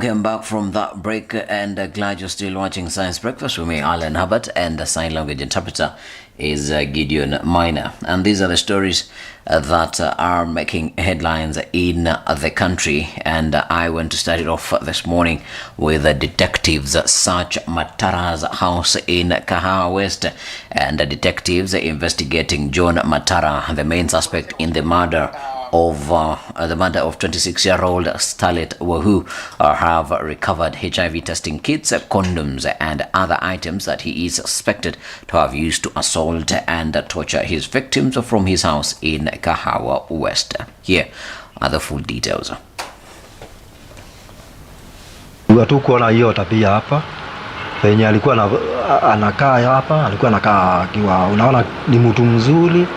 Welcome back from that break, and glad you're still watching Science Breakfast with me, Alan Hubbard, and the sign language interpreter is Gideon Minor. And these are the stories that are making headlines in the country. And I want to start it off this morning with the detectives search Matara's house in Kahawa West, and the detectives investigating John Matara, the main suspect in the murder of 26-year-old Starlet Wahu, have recovered HIV testing kits, condoms, and other items that he is suspected to have used to assault and torture his victims from his house in Kahawa West. Here are the full details. Kuona hiyo tabia hapa penye alikuwa anakaa hapa, alikuwa anakaa akiwa unaona ni mtu mzuri.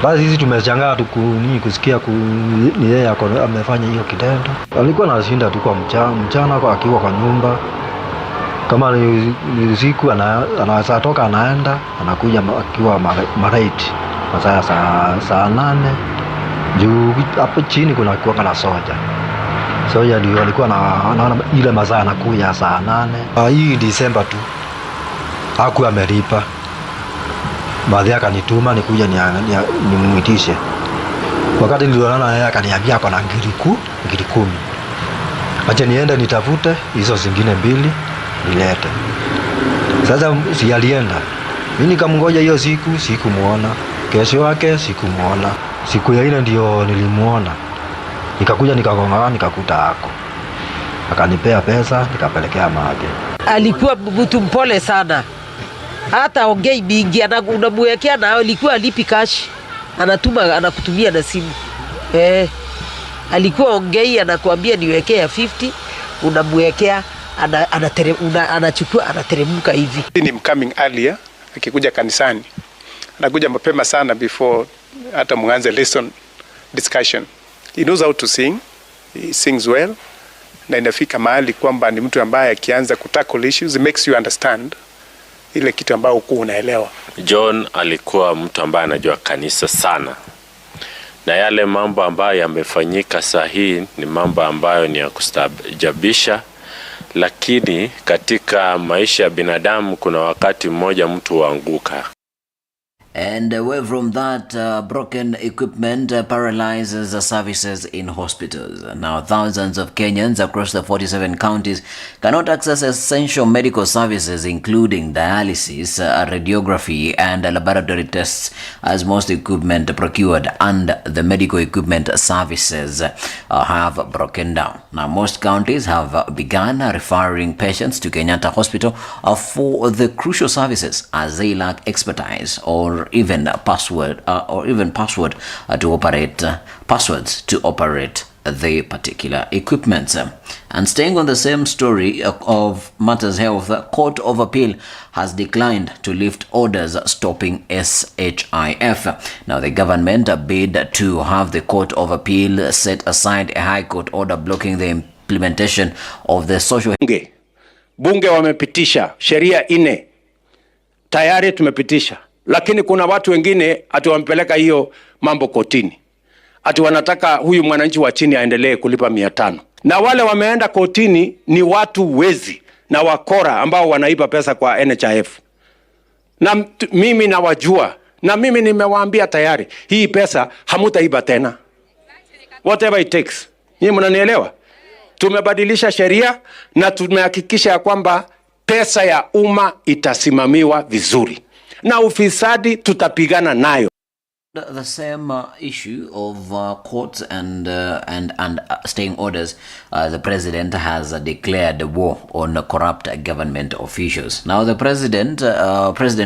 Basi sisi tumeshangaa kusikia ni yeye amefanya hiyo kitendo. Alikuwa anashinda tu kwa mchana kwa akiwa kwa nyumba. Kama ni usiku anaweza toka anaenda, anakuja akiwa marate masaa saa 8. Juu hapo chini kuna kuwa na soja. Soja ndio alikuwa anaona ile masaa anakuja saa 8. Hii Disemba tu hakuwa amelipa. Baadhi akanituma nikuja nimuitishe. Wakati nilionana yeye akaniambia ako na ngiri 10. Acha niende nitafute hizo zingine 2 nilete. Sasa si alienda. Mimi nikamngoja hiyo siku muona. Kesho yake sikumuona. Siku ya ile ndio nilimuona. Nikakuja nikagonga nikakuta hako. Akanipea pesa nikapelekea maji. Alikuwa mtu mpole sana. Hata ongei mingi unamwekea na alikuwa alipi cash, anakutumia na simu. Alikuwa ongei anakuambia niwekea 50, unamwekea anachukua anateremka hivi. Ni coming earlier, akikuja kanisani anakuja mapema sana before hata mwanze lesson discussion. He knows how to sing, he sings well, na inafika mahali kwamba ni mtu ambaye akianza kutackle issues, it makes you understand ile kitu ambao uko unaelewa. John alikuwa mtu ambaye anajua kanisa sana, na yale mambo ambayo yamefanyika sahihi ni mambo ambayo ni ya kustajabisha, lakini katika maisha ya binadamu kuna wakati mmoja mtu huanguka. And away from that, broken equipment paralyzes the services in hospitals. Now, thousands of Kenyans across the 47 counties cannot access essential medical services, including dialysis, radiography, and laboratory tests, as most equipment procured and the medical equipment services have broken down. Now, most counties have begun referring patients to Kenyatta Hospital for the crucial services, as they lack expertise or even passwords to operate the particular equipment. And staying on the same story of matters health, the Court of Appeal has declined to lift orders stopping SHIF. Now, the government bid to have the Court of Appeal set aside a High Court order blocking the implementation of the social. Bunge wamepitisha sheria 4 tayari tumepitisha. Lakini kuna watu wengine ati wampeleka hiyo mambo kotini. Ati wanataka huyu mwananchi wa chini aendelee kulipa 500. Na wale wameenda kotini ni watu wezi na wakora ambao wanaiba pesa kwa NHIF. Na mimi nawajua. Na mimi nimewaambia tayari, hii pesa hamutaiba tena. Whatever it takes. Nyinyi mnanielewa? Tumebadilisha sheria na tumehakikisha ya kwamba pesa ya umma itasimamiwa vizuri. Na ufisadi tutapigana nayo. The same issue of courts and staying orders, the president has declared war on corrupt government officials. Now, the President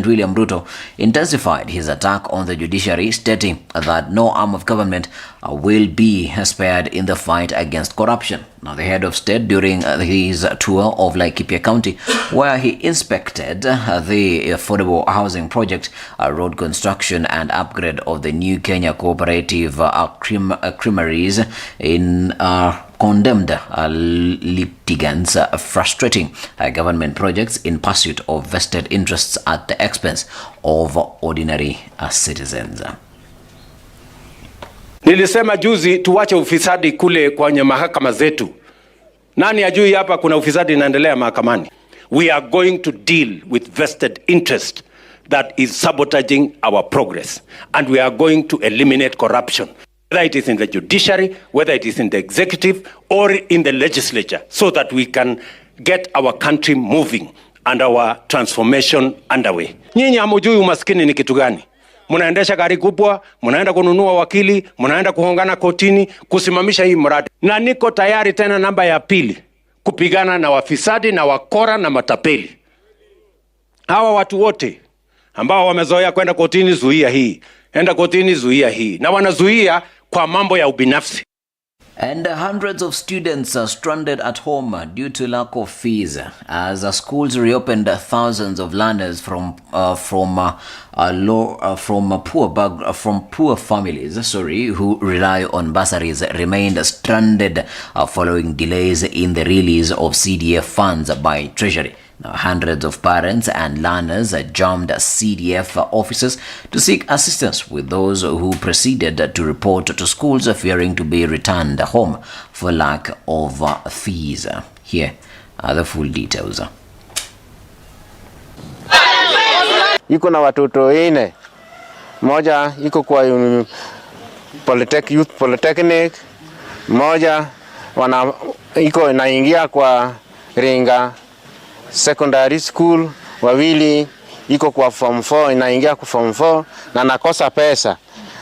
William Ruto intensified his attack on the judiciary, stating that no arm of government will be spared in the fight against corruption. Now, the head of state, during his tour of Laikipia County, where he inspected the affordable housing project, road construction, and upgrade of the new Kenya cooperative creameries, condemned litigants frustrating government projects in pursuit of vested interests at the expense of ordinary citizens. Nilisema juzi tuwache ufisadi kule kwenye mahakama zetu. Nani ajui hapa kuna ufisadi inaendelea mahakamani? We are going to deal with vested interest that is sabotaging our progress, and we are going to eliminate corruption, whether it is in the judiciary, whether it is in the executive or in the legislature, so that we can get our country moving and our transformation underway. Nyinyi hamjui umaskini ni kitu gani? Mnaendesha gari kubwa, mnaenda kununua wakili, mnaenda kuhongana kotini kusimamisha hii mradi. Na niko tayari tena namba ya pili kupigana na wafisadi na wakora na matapeli. Hawa watu wote ambao wamezoea kwenda kotini, zuia hii, enda kotini, zuia hii, na wanazuia kwa mambo ya ubinafsi. And hundreds of students are stranded at home due to lack of fees. As schools reopened, thousands of learners from poor families, who rely on bursaries, remained stranded following delays in the release of CDF funds by Treasury. Now, hundreds of parents and learners jammed CDF offices to seek assistance, with those who proceeded to report to schools fearing to be returned home for lack of fees. Here are the full details. Iko na watoto ine, moja iko kwa youth polytechnic, moja iko inaingia kwa Ringa secondary school, wawili iko kwa form 4 inaingia kwa form 4 na nakosa pesa.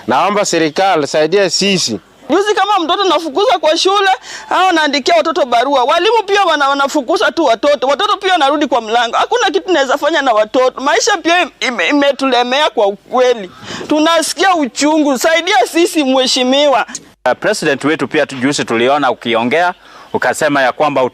Naomba serikali saidia sisi. Juzi kama mtoto nafukuza kwa shule, hao naandikia watoto barua. Walimu pia wanafukuza tu watoto. Watoto pia wanarudi kwa mlango. Hakuna kitu naweza fanya na watoto. Maisha pia imetulemea kwa ukweli. Tunasikia uchungu. Saidia sisi mheshimiwa. President wetu pia juzi tuliona ukiongea ukasema ya kwamba